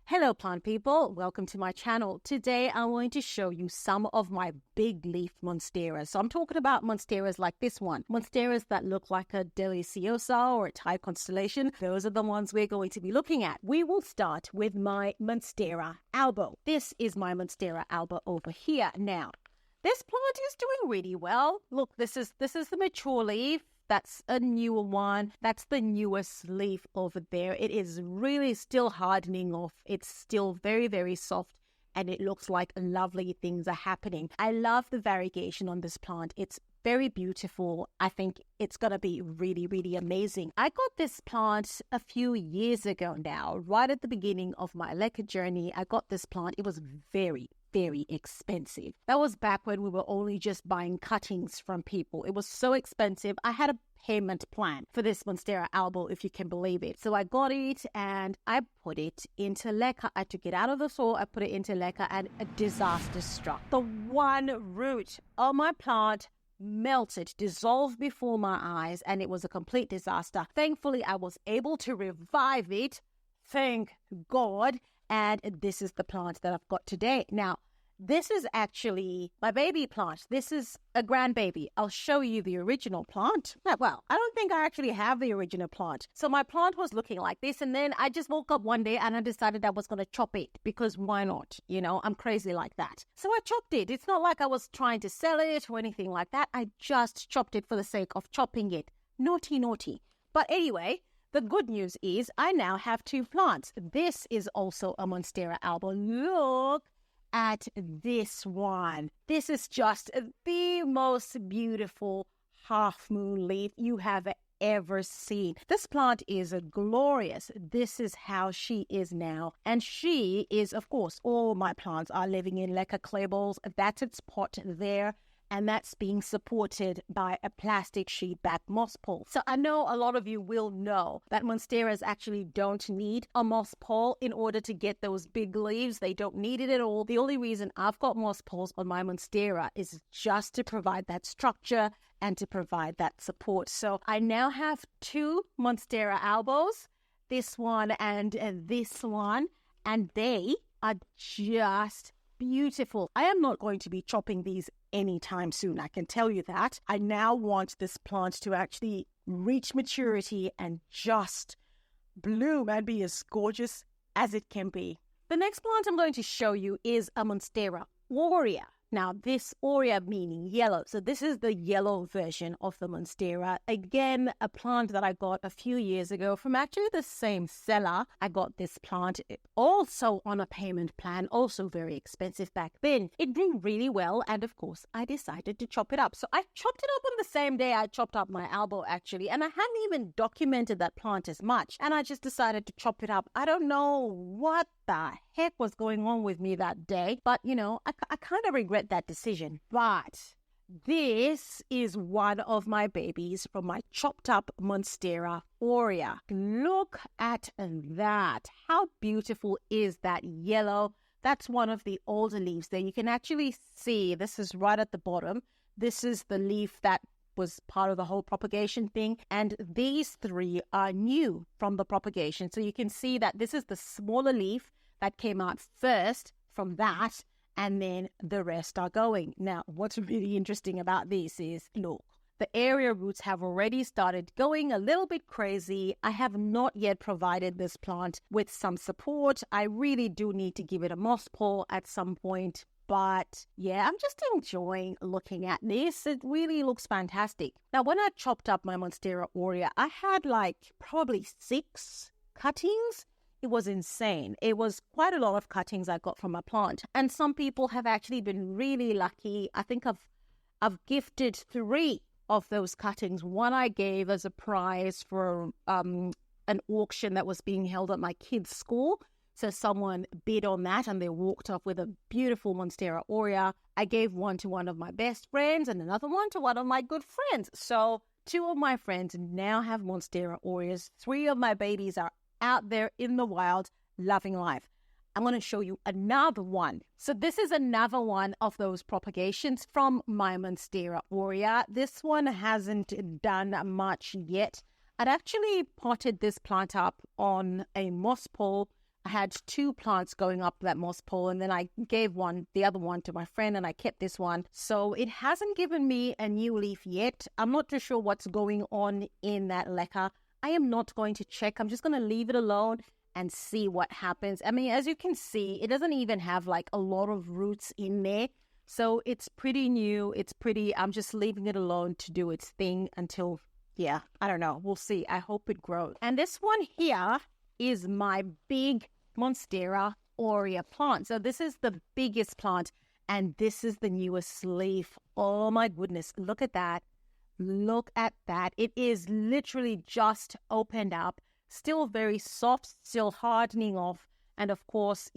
Hello plant people, welcome to my channel. Today I'm going to show you some of my big leaf monsteras. So I'm talking about monsteras like this one. Monsteras that look like a deliciosa or a Thai constellation. Those are the ones we're going to be looking at. We will start with my Monstera alba. This is my Monstera alba over here. Now, this plant is doing really well. Look, this is the mature leaf. That's a newer one. That's the newest leaf over there. It is really still hardening off. It's still very, very soft and it looks like lovely things are happening. I love the variegation on this plant. It's very beautiful. I think it's going to be really, really amazing. I got this plant a few years ago now, right at the beginning of my leca journey. I got this plant. It was very expensive. That was back when we were only just buying cuttings from people. It was so expensive. I had a payment plan for this Monstera alba, if you can believe it. So I got it and I put it into leca. I took it out of the soil, I put it into leca, and a disaster struck. The one root of my plant melted, dissolved before my eyes, and it was a complete disaster. Thankfully, I was able to revive it. Thank God. And this is the plant that I've got today. Now, this is actually my baby plant. This is a grandbaby. I'll show you the original plant. Well, I don't think I actually have the original plant. So my plant was looking like this, and then I just woke up one day and I decided I was going to chop it because why not? You know, I'm crazy like that. So I chopped it. It's not like I was trying to sell it or anything like that. I just chopped it for the sake of chopping it. Naughty. But anyway, the good news is I now have two plants. This is also a Monstera alba. Look at this one. This is just the most beautiful half moon leaf you have ever seen. This plant is glorious. This is how she is now. And she is, of course, all my plants are living in leca clay bowls. That's its pot there. And that's being supported by a plastic sheet back moss pole. So I know a lot of you will know that monsteras actually don't need a moss pole in order to get those big leaves. They don't need it at all. The only reason I've got moss poles on my monstera is just to provide that structure and to provide that support. So I now have two Monstera albas, this one and this one, and they are just beautiful. I am not going to be chopping these anytime soon. I can tell you that. I now want this plant to actually reach maturity and just bloom and be as gorgeous as it can be. The next plant I'm going to show you is a Monstera aurea. Now, this aurea meaning yellow. So this is the yellow version of the Monstera. Again, a plant that I got a few years ago from actually the same seller. I got this plant also on a payment plan, also very expensive back then. It grew really well, and of course, I decided to chop it up. So I chopped it up on the same day I chopped up my alba, actually, and I hadn't even documented that plant as much, and I just decided to chop it up. I don't know what the heck was going on with me that day, but you know, I kind of regret that decision. But this is one of my babies from my chopped up Monstera aurea. Look at that. How beautiful is that yellow? That's one of the older leaves there. You can actually see this is right at the bottom. This is the leaf that was part of the whole propagation thing, and these three are new from the propagation. So you can see that this is the smaller leaf that came out first from that, and then the rest are going. Now, what's really interesting about this is, look, the area roots have already started going a little bit crazy. I have not yet provided this plant with some support. I really do need to give it a moss pole at some point. But yeah, I'm just enjoying looking at this. It really looks fantastic. Now, when I chopped up my Monstera aurea, I had like probably 6 cuttings. It was insane. It was quite a lot of cuttings I got from my plant. And some people have actually been really lucky. I think I've gifted 3 of those cuttings. One I gave as a prize for an auction that was being held at my kids' school. So someone bid on that and they walked off with a beautiful Monstera aurea. I gave one to one of my best friends and another one to one of my good friends. So 2 of my friends now have Monstera aureas. 3 of my babies are out there in the wild, loving life. I'm going to show you another one. So this is another one of those propagations from my Monstera aurea. This one hasn't done much yet. I'd actually potted this plant up on a moss pole I had 2 plants going up that moss pole, and then I gave the other one to my friend, and I kept this one. So it hasn't given me a new leaf yet. I'm not too sure what's going on in that leca. I am not going to check. I'm just going to leave it alone and see what happens. I mean, as you can see, it doesn't even have like a lot of roots in there. So it's pretty new. I'm just leaving it alone to do its thing until, I don't know. We'll see. I hope it grows. And this one here is my big Monstera aurea plant. So this is the biggest plant, and this is the newest leaf. Oh my goodness. Look at that. Look at that. It is literally just opened up. Still very soft, still hardening off. And of course,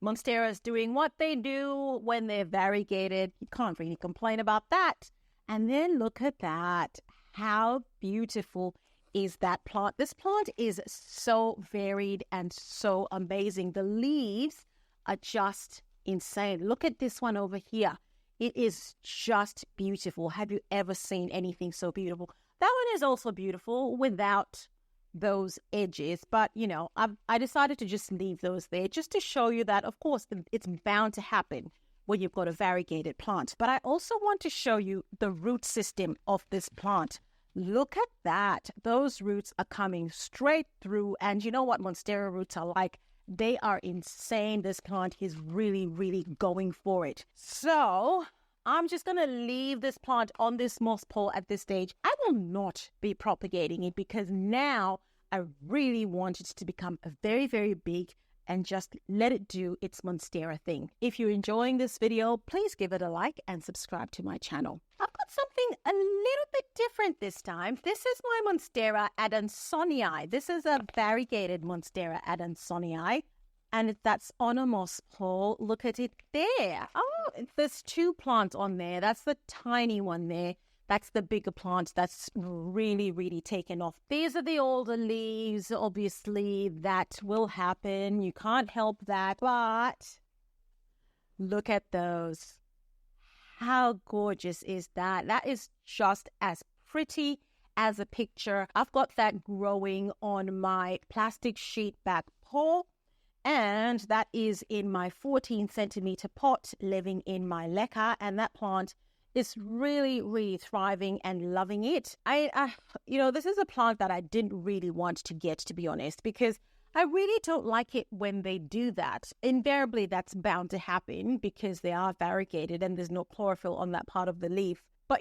Monstera is doing what they do when they're variegated. You can't really complain about that. And then look at that. How beautiful is that plant? This plant is so varied and so amazing. The leaves are just insane. Look at this one over here. It is just beautiful. Have you ever seen anything so beautiful? That one is also beautiful without those edges, but I decided to just leave those there just to show you that, of course, it's bound to happen when you've got a variegated plant. But I also want to show you the root system of this plant. Look at that. Those roots are coming straight through, and you know what Monstera roots are like? They are insane. This plant is really, really going for it. So I'm just going to leave this plant on this moss pole at this stage. I will not be propagating it because now I really want it to become a very, very big and just let it do its Monstera thing. If you're enjoying this video, please give it a like and subscribe to my channel. I've got something a little bit different this time. This is my Monstera adansonii. This is a variegated Monstera adansonii, and that's on a moss pole. Look at it there. Oh, there's 2 plants on there. That's the tiny one there. That's the bigger plant that's really, really taken off. These are the older leaves. Obviously, that will happen. You can't help that. But look at those. How gorgeous is that? That is just as pretty as a picture. I've got that growing on my plastic sheet back pole. And that is in my 14 centimeter pot living in my leca. And that plant is really, really thriving and loving it. This is a plant that I didn't really want to get, to be honest, because I really don't like it when they do that. Invariably, that's bound to happen because they are variegated and there's no chlorophyll on that part of the leaf. But,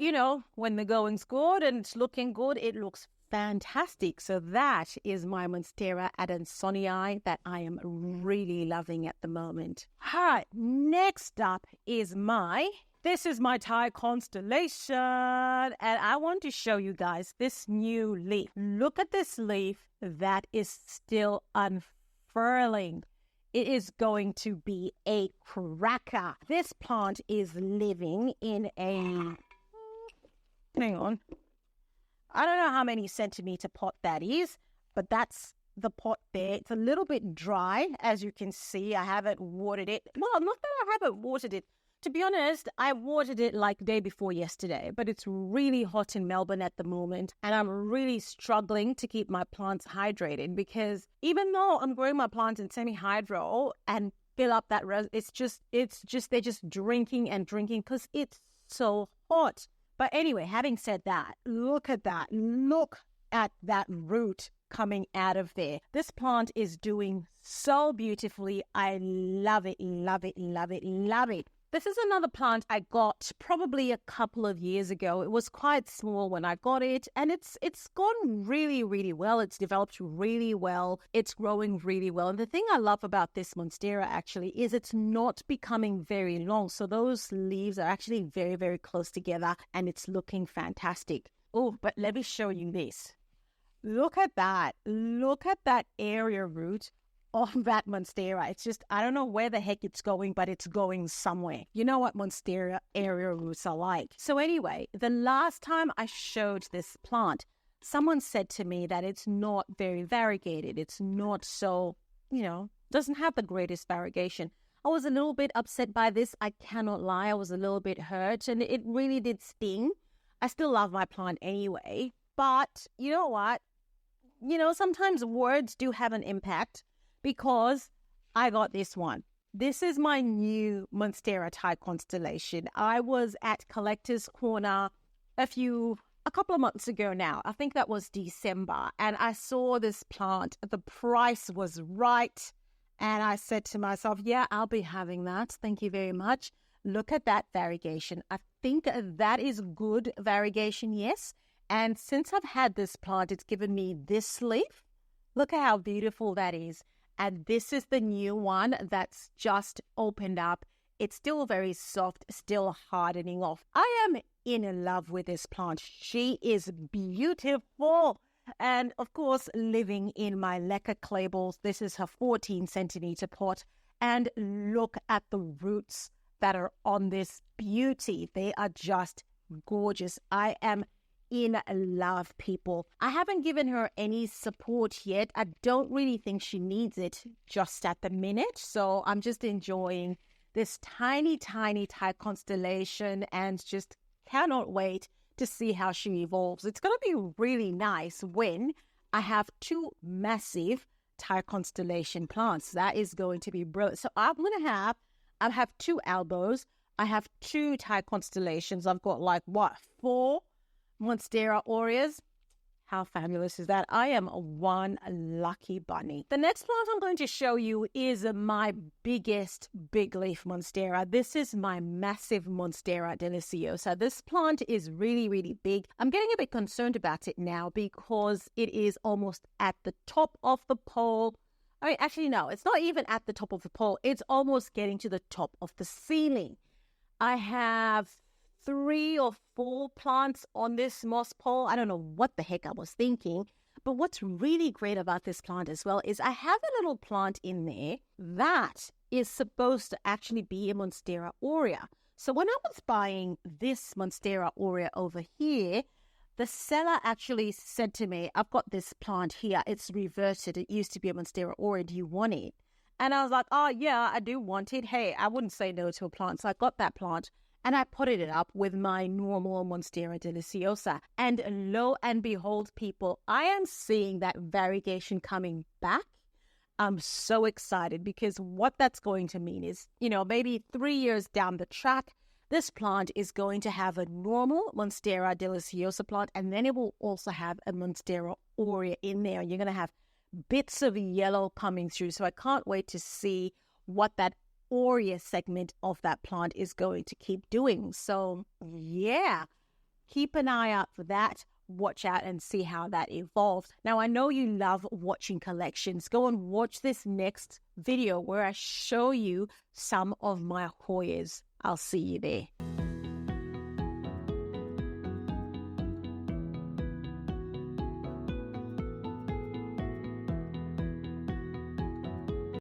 when the going's good and it's looking good, it looks fantastic. So that is my Monstera adansonii that I am really loving at the moment. All right, next up is this is my Thai constellation, and I want to show you guys this new leaf. Look at this leaf that is still unfurling. It is going to be a cracker. This plant is living in hang on. I don't know how many centimeter pot that is, but that's the pot there. It's a little bit dry, as you can see. I haven't watered it. Well, not that I haven't watered it. To be honest, I watered it like day before yesterday, but it's really hot in Melbourne at the moment, and I'm really struggling to keep my plants hydrated because even though I'm growing my plants in semi-hydro and fill up that it's just they're just drinking and drinking because it's so hot. But anyway, having said that, look at that. Look at that root coming out of there. This plant is doing so beautifully. I love it, love it, love it, love it. This is another plant I got probably a couple of years ago. It was quite small when I got it, and it's gone really, really well. It's developed really well. It's growing really well. And the thing I love about this Monstera actually is it's not becoming very long. So those leaves are actually very, very close together, and it's looking fantastic. Oh, but let me show you this. Look at that. Look at that area root on that Monstera. It's just, I don't know where the heck it's going, but it's going somewhere. You know what Monstera area roots are like. So anyway, the last time I showed this plant, someone said to me that it's not very variegated. It's not so, doesn't have the greatest variegation. I was a little bit upset by this. I cannot lie. I was a little bit hurt, and it really did sting. I still love my plant anyway, but you know what? Sometimes words do have an impact. because I got this one. This is my new Monstera Thai constellation. I was at Collector's Corner a couple of months ago now. I think that was December. And I saw this plant. The price was right. And I said to myself, yeah, I'll be having that. Thank you very much. Look at that variegation. I think that is good variegation, yes. And since I've had this plant, it's given me this leaf. Look at how beautiful that is. And this is the new one that's just opened up. It's still very soft, still hardening off. I am in love with this plant. She is beautiful. And of course, living in my Leca clay balls, this is her 14 centimeter pot. And look at the roots that are on this beauty. They are just gorgeous. I am in love, people. I haven't given her any support yet. I don't really think she needs it just at the minute. So I'm just enjoying this tiny, tiny Thai constellation and just cannot wait to see how she evolves. It's going to be really nice when I have two massive Thai constellation plants. That is going to be brilliant. So I have two elbows. I have two Thai constellations. I've got 4 Monstera aureas. How fabulous is that? I am one lucky bunny. The next plant I'm going to show you is my biggest big leaf Monstera. This is my massive Monstera deliciosa. This plant is really, really big. I'm getting a bit concerned about it now because it is almost at the top of the pole. I mean, actually, no, it's not even at the top of the pole. It's almost getting to the top of the ceiling. I have 3 or 4 plants on this moss pole. I don't know what the heck I was thinking. But what's really great about this plant as well is I have a little plant in there that is supposed to actually be a Monstera aurea. So when I was buying this Monstera aurea over here, the seller actually said to me, I've got this plant here. It's reverted. It used to be a Monstera aurea. Do you want it? And I was like, oh, yeah, I do want it. Hey, I wouldn't say no to a plant. So I got that plant and I potted it up with my normal Monstera deliciosa. And lo and behold, people, I am seeing that variegation coming back. I'm so excited because what that's going to mean is, maybe 3 years down the track, this plant is going to have a normal Monstera deliciosa plant, and then it will also have a Monstera aurea in there. You're going to have bits of yellow coming through. So I can't wait to see what that aurea segment of that plant is going to keep doing. So yeah, keep an eye out for that. Watch out and see how that evolves. Now, I know you love watching collections. Go and watch this next video where I show you some of my Hoyas. I'll see you there.